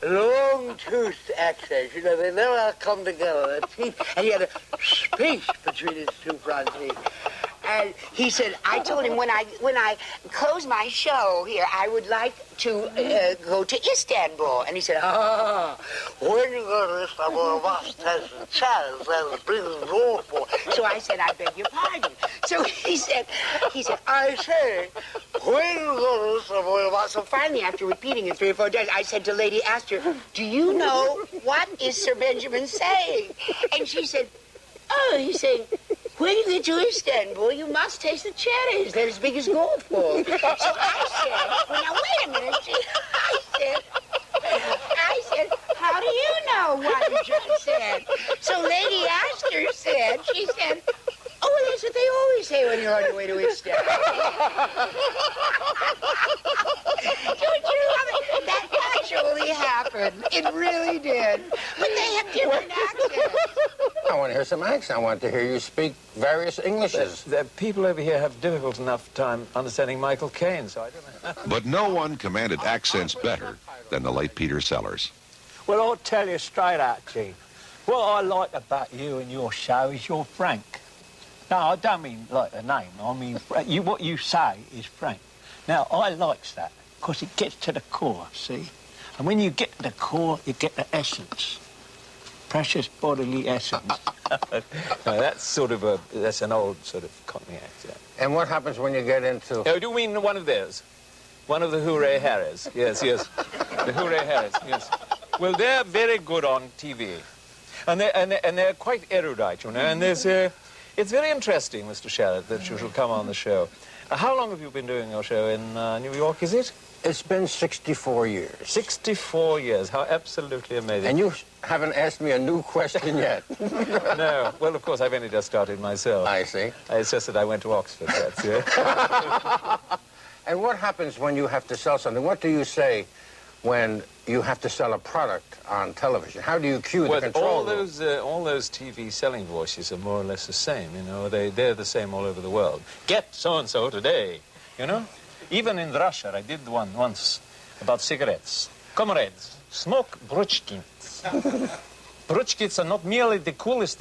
long-toothed accent. You know, they never come together. And he had a space between his two front teeth. And he said, I told him when I close my show here, I would like to go to Istanbul. And he said, when you go to Istanbul, you must have some chance and bring the door for. So I said, I beg your pardon. So he said, I say, when you go to Istanbul, you must. So finally, after repeating it 3 or 4 times, I said to Lady Astor, do you know what is Sir Benjamin saying? And she said, oh, he's saying, when you get to Istanbul, you must taste the cherries. They're as big as golf balls. So I said, well, now, wait a minute. I said, how do you know what you just said? So Lady Astor said, she said, oh, well, that's what they always say when you're on your way to Istanbul. Don't you love it? That actually happened. It really did. But they have different accents. I want to hear some accents. I want to hear you speak various Englishes. The people over here have difficult enough time understanding Michael Caine, so I don't know. But no one commanded accents better than the late Peter Sellers. Well, I'll tell you straight out, Gene. What I like about you and your show is you're frank. No, I don't mean like a name. I mean, what you say is frank. Now, I likes that because it gets to the core, see? And when you get to the core, you get the essence. Precious bodily essence. No, that's an old sort of Cockney accent. And what happens when you get into... Oh, do you mean one of theirs? One of the Hooray Harrys? Yes, yes. The Hooray Harrys, yes. Well, they're very good on TV. And they're quite erudite, you know. And there's it's very interesting, Mr. Shalit, that you shall come on the show. How long have you been doing your show in New York, is it? It's been 64 years. 64 years. How absolutely amazing. And you haven't asked me a new question yet. No. Well, of course, I've only just started myself. I see. It's just that I went to Oxford, that's it. And what happens when you have to sell something? What do you say when you have to sell a product on television? How do you cue the control room? All those TV selling voices are more or less the same, you know. They're the same all over the world. Get so-and-so today, you know. Even in Russia, I did one once about cigarettes. Comrades, smoke bruchkins. Bruchkins are not merely the coolest